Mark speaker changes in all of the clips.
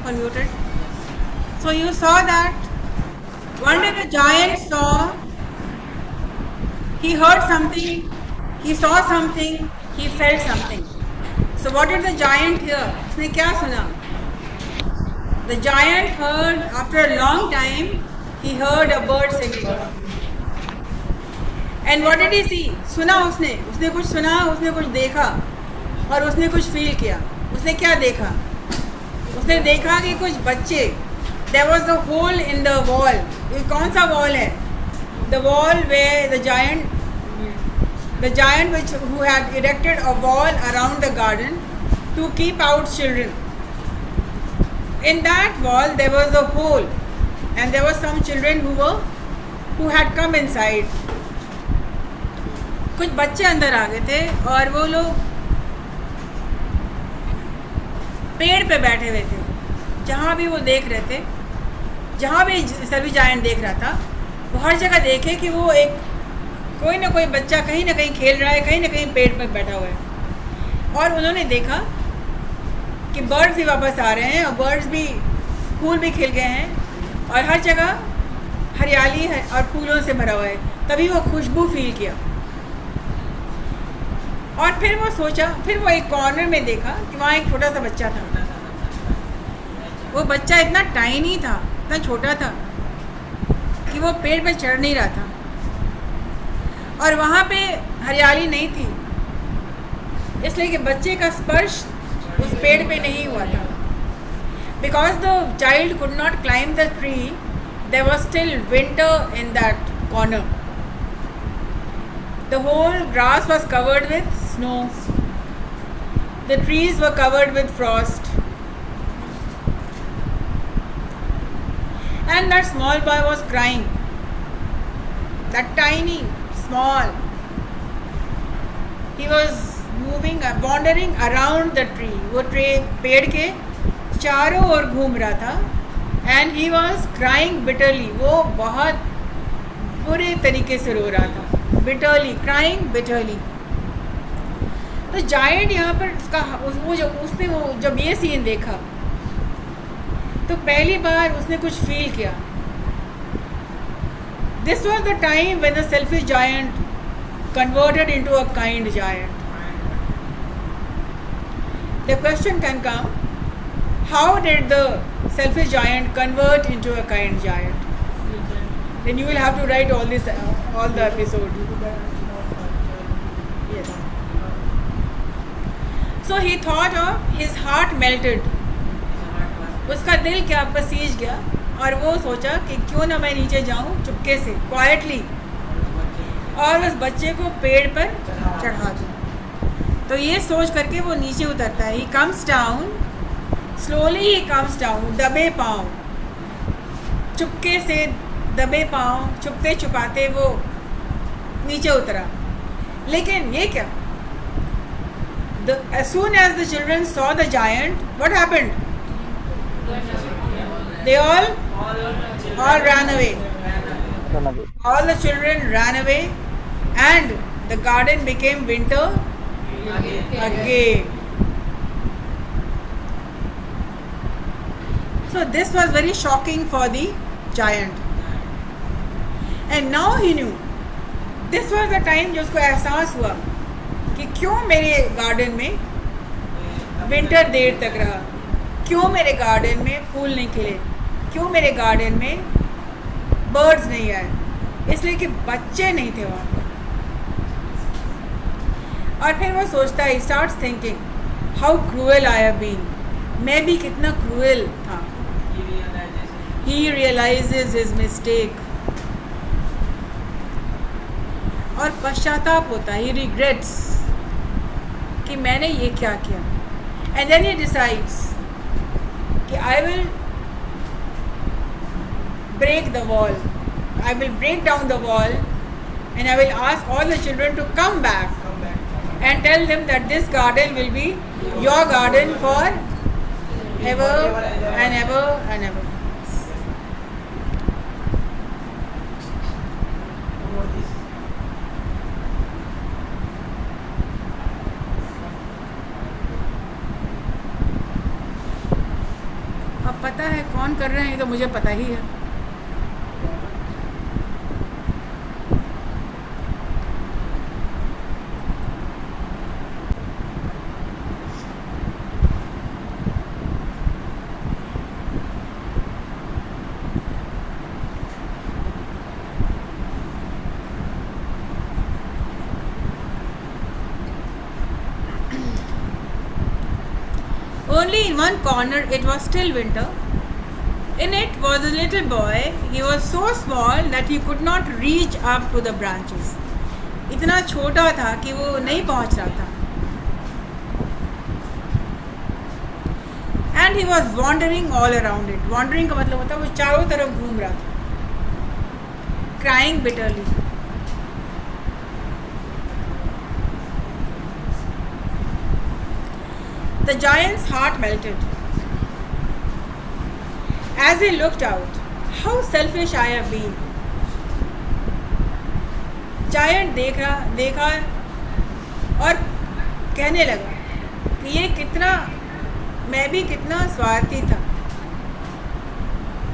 Speaker 1: on muted. So you saw that one day the giant saw, he heard something, he saw something, he felt something. So what did the giant hear? उसने क्या सुना? The giant heard, after a long time, he heard a bird singing. And what did he see? सुना उसने कुछ सुना, उसने कुछ देखा और उसने कुछ फील किया. उसने क्या देखा? उसने देखा कि कुछ बच्चे, there was a hole in the wall. ये कौन सा wall है? The wall where the giant who had erected a wall around the garden to keep out children. In that wall there was a hole, and there were some children who had come inside. कुछ बच्चे अंदर आ गए थे और वो लोग पेड़ पे बैठे हुए थे. जहाँ भी वो देख रहे थे, जहाँ भी सर्विस जायंट देख रहा था, वो हर जगह देखे कि वो कोई ना कोई बच्चा कहीं ना कहीं खेल रहा है, कहीं ना कहीं पेड़ पर बैठा हुआ है. और उन्होंने देखा कि बर्ड्स भी वापस आ रहे हैं और बर्ड्स भी, फूल भी खिल गए हैं और हर जगह हरियाली है और फूलों से भरा हुआ है. तभी वो खुशबू फील किया और फिर वो सोचा, फिर वो एक कॉर्नर में देखा कि वहाँ एक छोटा सा बच्चा था. वो बच्चा इतना टाइनी था, इतना छोटा था कि वो पेड़ पे चढ़ नहीं रहा था और वहाँ पे हरियाली नहीं थी, इसलिए कि बच्चे का स्पर्श उस पेड़ पे नहीं हुआ था. Because the child could not climb the tree, there was still winter in that corner. The whole grass was covered with snow. The trees were covered with frost. And that small boy was crying. That tiny, small. He was moving, wandering around the tree. वो पेड़ के चारों ओर घूम रहा था. And he was crying bitterly. वो बहुत बुरे तरीके से रो रहा था. Bitterly, crying bitterly. तो जायंट यहाँ पर उसने जब ये सीन देखा तो पहली बार उसने कुछ फील किया. This was the time when the selfish giant converted into a kind giant. The question can come, how did the selfish giant convert into a kind giant? Then you will have to write all the episode. Yes. So he thought of, his heart melted. उसका दिल क्या पसीज गया और वो सोचा कि क्यों ना मैं नीचे जाऊं चुपके से, क्वाइटली, और उस बच्चे को पेड़ पर चढ़ा दूं. तो ये सोच करके वो नीचे उतरता है. He comes down, slowly he comes down, दबे पाँव, चुपके से दबे पाँव, छुपते छुपाते वो नीचे उतरा. लेकिन ये क्या, as soon as the children saw the giant, what happened? They all ran away. All the children ran away and the garden became winter again. So this was very shocking for the giant. And now he knew. This was the time जो उसको एहसास हुआ कि क्यों मेरे garden में winter देर तक रहा, क्यों मेरे गार्डन में फूल नहीं खिले, क्यों मेरे गार्डन में बर्ड्स नहीं आए. इसलिए कि बच्चे नहीं थे वहाँ पर. और फिर वो सोचता है, he starts thinking, how cruel I have been. मैं भी कितना क्रूएल था. He realizes his mistake. और पश्चाताप होता है, he regrets कि मैंने ये क्या किया. And then he decides कि I will break the wall. I will break down the wall and I will ask all the children to come back and tell them that this garden will be your garden for ever and ever and ever. काम कर रहे हैं ये तो मुझे पता ही है. Only in one corner it was still winter. In it was a little boy. He was so small that he could not reach up to the branches. इतना छोटा था कि वो नहीं पहुंच रहा था. And he was wandering all around it. Wandering का मतलब होता है वो चारों तरफ घूम रहा था. Crying bitterly. The giant's heart melted. As he looked out, how selfish I have been. Giant देखा और कहने लगा कि ये कितना, मैं भी कितना स्वार्थी था.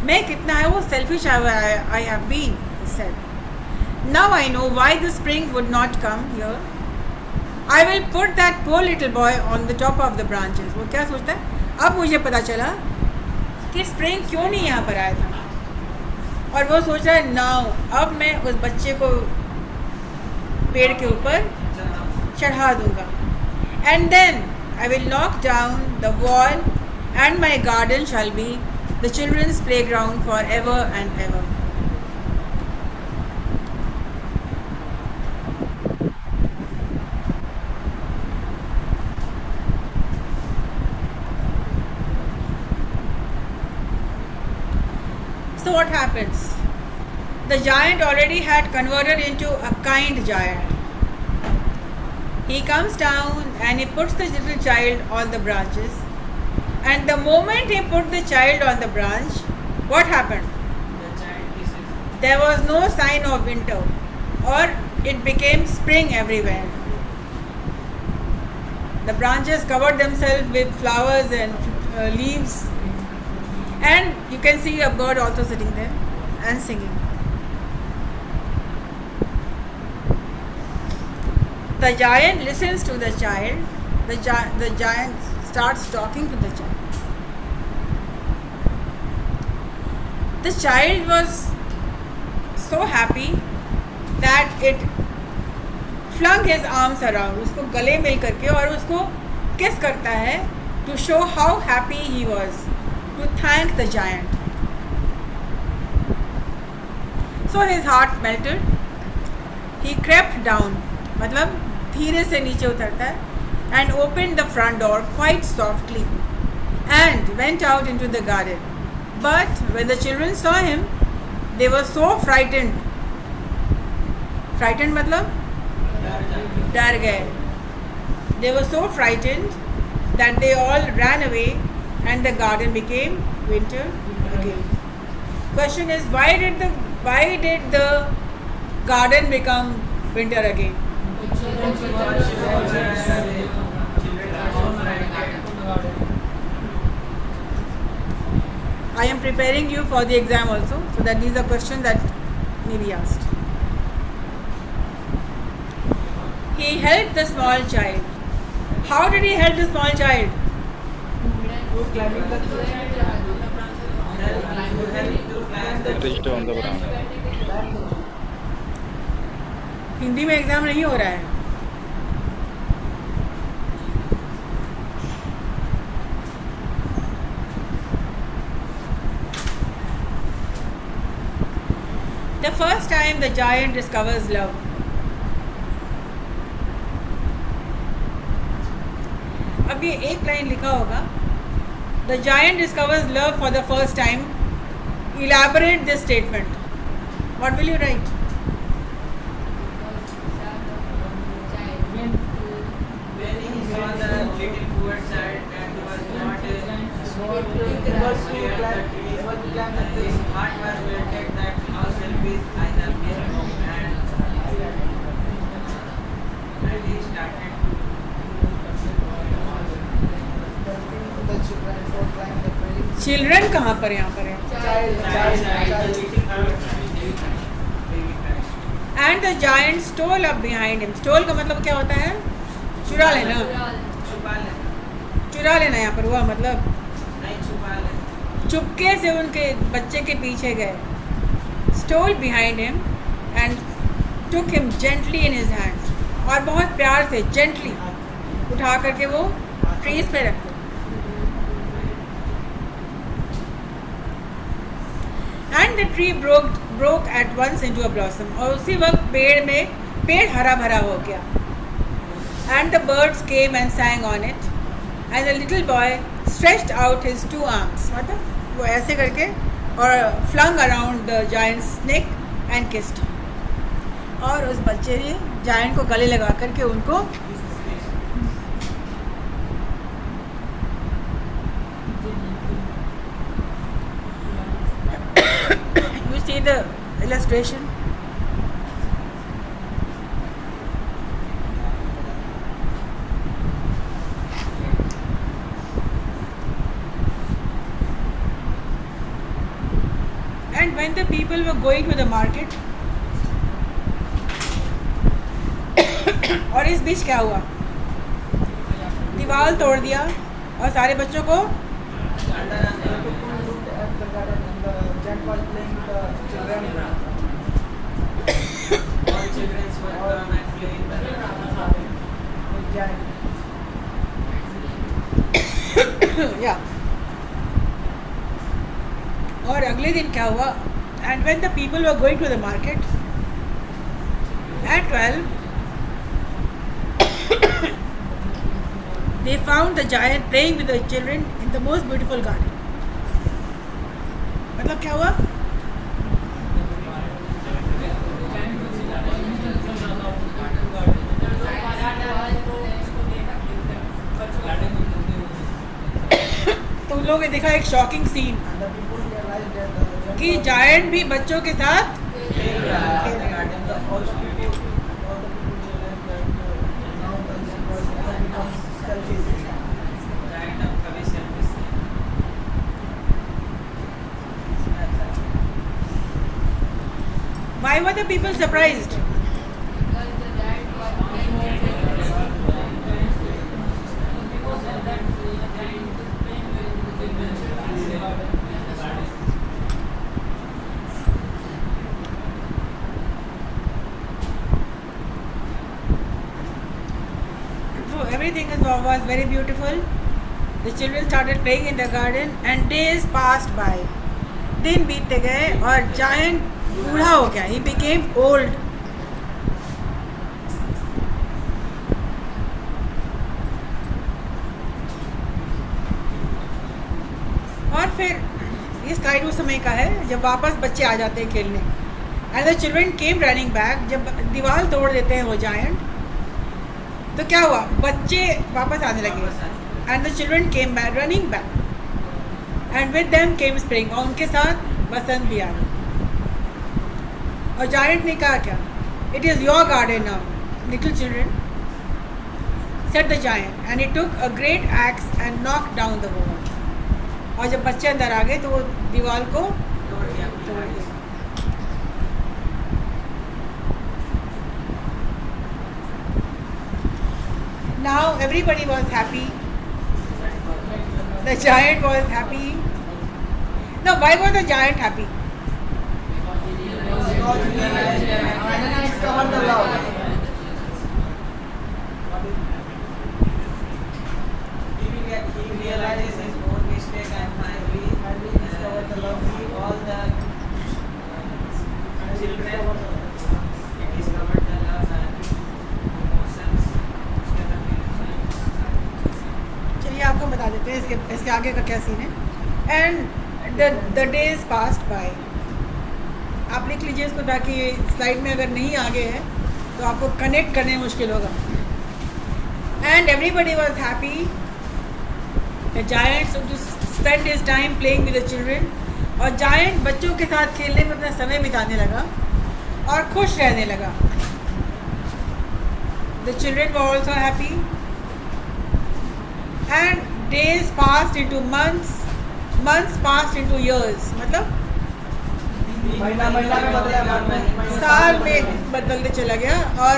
Speaker 1: मैं कितना है वो selfish I have been, he said. Now I know why the spring would not come here. I will put that poor little boy on the top of the branches. वो क्या सोचता है, अब मुझे पता चला कि स्प्रिंग क्यों नहीं यहाँ पर आया था. और वो सोच रहा है नाउ अब मैं उस बच्चे को पेड़ के ऊपर चढ़ा दूँगा. And then I will knock down the wall and my garden shall be the children's playground forever and ever. So what happens? The giant already had converted into a kind giant. He comes down and he puts the little child on the branches. And the moment he put the child on the branch, what happened? There was no sign of winter, or it became spring everywhere. The branches covered themselves with flowers and leaves. And you can see a bird also sitting there and singing. The giant listens to the child. The giant starts talking to the child. The child was so happy that it flung his arms around. उसको गले मिल करके और उसको किस करता है to show how happy he was. To thank the giant. So his heart melted. He crept down, मतलब धीरे से नीचे उतरता है, and opened the front door quite softly and went out into the garden. But when the children saw him, they were so frightened. Frightened मतलब डर गए. They were so frightened that they all ran away. And the garden became winter again. Question is, why did the garden become winter again? I am preparing you for the exam also, so that these are questions that may be asked. He helped the small child. How did he help the small child? Hindi में exam नहीं हो रहा है. The first time the giant discovers love. अब ये एक line लिखा होगा. The giant discovers love for the first time. Elaborate this statement. What will you write?
Speaker 2: When he saw the little poor child and was not near the trees, his heart was melted that how selfish I have been, and he started to
Speaker 1: children कहाँ पर यहाँ पर है? And the giant stole up behind him. Stole का मतलब क्या होता है? चुरा लेना। चुरा लेना यहाँ पर हुआ मतलब चुपके से उनके बच्चे के पीछे गए। Stole behind him and took him gently in his hands. और बहुत प्यार से जेंटली उठा करके वो ट्रीज पे रखते। And the tree broke at once into a blossom. और उसी वक्त पेड़ हरा भरा हो गया। And the birds came and sang on it and the little boy stretched out his two arms। मतलब वो ऐसे करके और flung around the giant's neck and kissed। और उस बच्चे ने जायंट को गले लगा करके उनको you see the illustration? And when the people were going to the market, और इस बीच क्या हुआ? दीवार तोड़ दिया और सारे बच्चों को या और अगले दिन क्या हुआ? And when the people were going to the market at 12 they found the giant playing with the children in the most beautiful garden। मतलब क्या हुआ? तो उन लोगों ने देखा एक शॉकिंग सीन कि जायंट भी बच्चों के साथ Why were the people surprised? So everything was very beautiful. The children started playing in the garden and days passed by। दिन बीतते गए और जायंट बूढ़ा हो गया। He became old। और फिर ये स्लाइड उस समय का है जब वापस बच्चे आ जाते हैं खेलने। And the children came running back. जब दीवार तोड़ देते हैं वो जायंट तो क्या हुआ? बच्चे वापस आने लगे। And the children came back running back and with them came spring. और उनके साथ बसंत भी आ गई। और जायंट ने कहा क्या? It is your garden now little children said the giant and he took a great x and knock down the wall. और जब बच्चे अंदर आ गए तो वो दीवार को तोड़ दिया। Now everybody was happy. The giant was happy. Now why was the giant happy?
Speaker 2: He realizes his own mistake and finally discovered the love of all the children. He discovered the love and emotions.
Speaker 1: चलिए आपको बता देते हैं इसके आगे का क्या scene है। And the days passed by. आप लिख लीजिए इसको ताकि स्लाइड में अगर नहीं आगे है तो आपको कनेक्ट करने में मुश्किल होगा। And everybody was happy. The giant to spend his time playing with the children. और जायंट बच्चों के साथ खेलने में अपना समय बिताने लगा और खुश रहने लगा। The children were also happy and days passed into months, months passed into years. मतलब
Speaker 2: महीना महीना में बदला,
Speaker 1: साल में बदलते चला गया और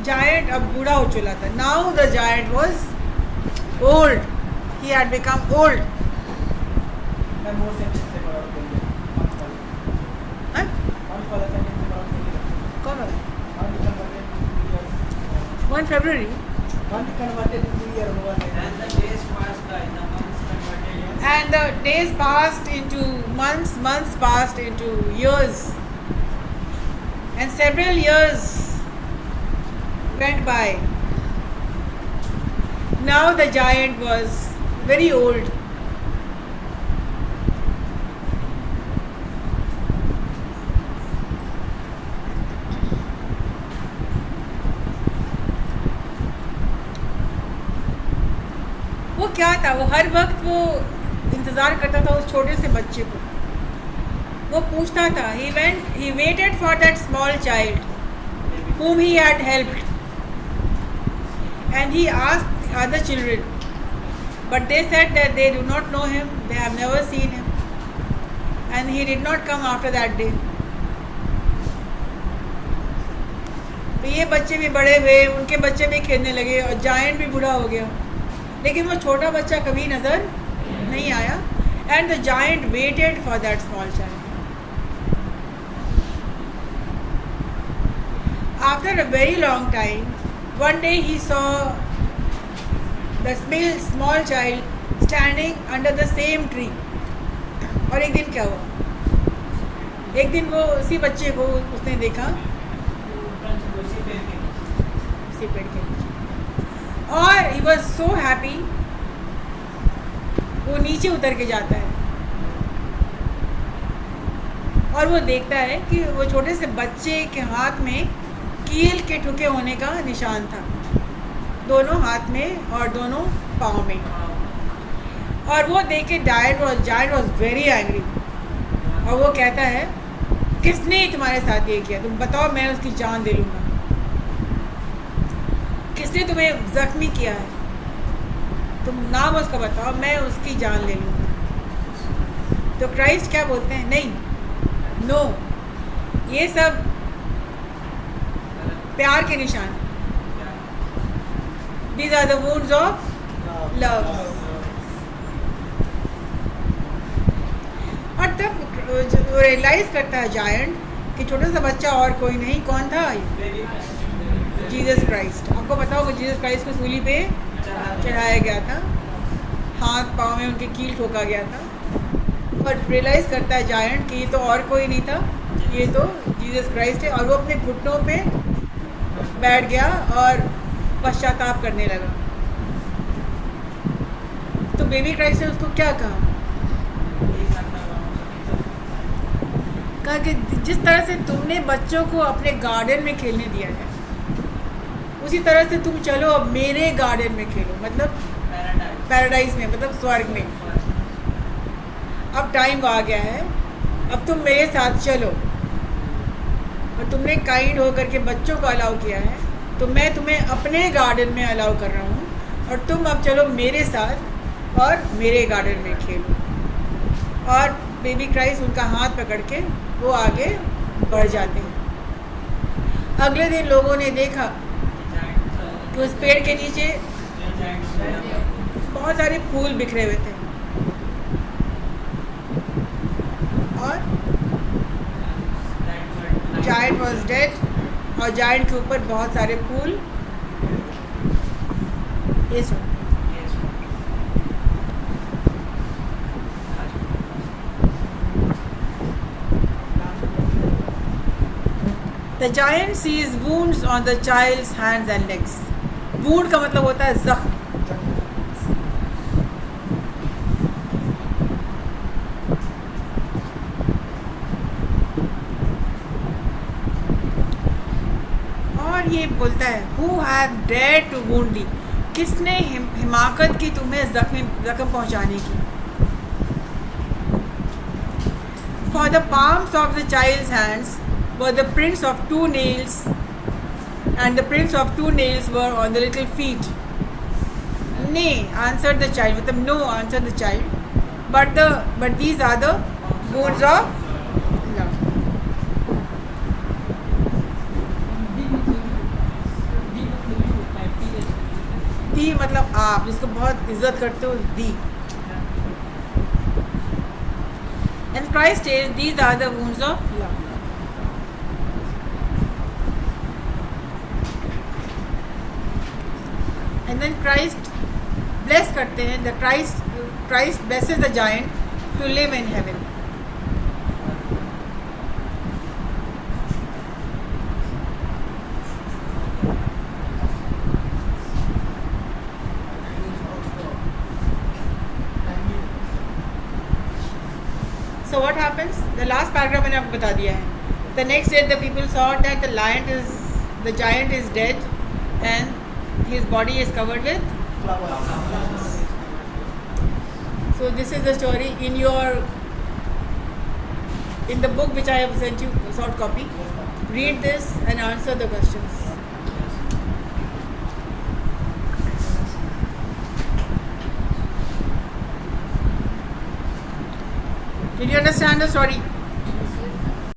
Speaker 1: जायंट अब बूढ़ा हो चुका था. Now the giant was old. He had become old.
Speaker 2: मैं मोर सेंटेंस से पढ़ा हूं. मंथ वाला सेंटेंस से पढ़ा हूं.
Speaker 1: कौन वाला?
Speaker 2: Month
Speaker 1: 1 February.
Speaker 2: Month converted two year हुआ है.
Speaker 1: And the days passed into months, months passed into years, and several years went by. Now the giant was very old. वो क्या था, वो हर वक्त वो इंतज़ार करता था उस छोटे से बच्चे को. वो पूछता था. he waited for that small child whom he had helped, and he asked the other children, but they said that they do not know him, they have never seen him, and he did not come after that day. तो ये बच्चे भी बड़े हुए, उनके बच्चे भी खेलने लगे और जायंट भी बूढ़ा हो गया, लेकिन वो छोटा बच्चा कभी नज़र नहीं आया. And the giant waited for that small child. After a very long time one day he saw the small child standing under the same tree. और एक दिन क्या हुआ, एक दिन वो उसी बच्चे को उसने देखा उसी पेड़ के नीचे, और ही वॉज सो हैप्पी. वो नीचे उतर के जाता है और वो देखता है कि वो छोटे से बच्चे के हाथ में कील के ठुके होने का निशान था, दोनों हाथ में और दोनों पाँव में. और वो देख के जायंट वॉज वेरी एंग्री. और वो कहता है, किसने तुम्हारे साथ ये किया, तुम बताओ, मैं उसकी जान दे लूँगा. किसने तुम्हें जख्मी किया है, तुम नाम उसका बताओ, मैं उसकी जान ले लूँगा. तो क्राइस्ट क्या बोलते हैं, नहीं, नो, ये सब प्यार के निशान. These are the wounds of love. और तब रियलाइज करता है जायंट कि छोटा सा बच्चा और कोई नहीं, कौन था, जीसस क्राइस्ट. आपको पता होगा जीसस क्राइस्ट को सूली पे चढ़ाया गया था, हाथ पाँव में उनके कील ठोका गया था. और रियलाइज़ करता है जायंट कि ये तो और कोई नहीं था, ये तो जीसस क्राइस्ट है. और वो अपने घुटनों पे बैठ गया और पश्चाताप करने लगा. तो बेबी क्राइस्ट ने उसको क्या कहा कि जिस तरह से तुमने बच्चों को अपने गार्डन में खेलने दिया है, उसी तरह से तुम चलो अब मेरे गार्डन में खेलो, मतलब पैराडाइज में, मतलब स्वर्ग में. अब टाइम आ गया है, अब तुम मेरे साथ चलो. और तुमने काइंड होकर के बच्चों को अलाउ किया है, तो मैं तुम्हें अपने गार्डन में अलाउ कर रहा हूँ, और तुम अब चलो मेरे साथ और मेरे गार्डन में खेलो. और बेबी क्राइस्ट उनका हाथ पकड़ के वो आगे बढ़ जाते हैं. अगले दिन लोगों ने देखा कि उस पेड़ के नीचे बहुत सारे फूल बिखरे हुए थे, और जायंट वॉज डेड, और जायंट के ऊपर बहुत सारे फूल. ये सुन, The giant sees wounds on the child's hands and legs. Wound का मतलब होता है जख्म. और ये बोलता है, Who have dared to wound thee? किसने हिमाकत की तुम्हें जख्म पहुंचाने की. For the palms of the child's hands were the prints of 2 nails, and the prints of 2 nails were on the little feet. Nee, answered the child. मतलब no, answered the child. But these are the wounds of love. दी मतलब आप जिसको बहुत इज्जत करते हो, दी. And Christ says these are the wounds of love. And then Christ bless करते हैं. The Christ blesses the giant to live in heaven. So what happens? The last paragraph मैंने आपको बता दिया है. The next day the people saw that the giant is dead and his body is covered with flowers. So this is the story in the book which I have sent you, short copy. Read this and answer the questions. Did you understand the story?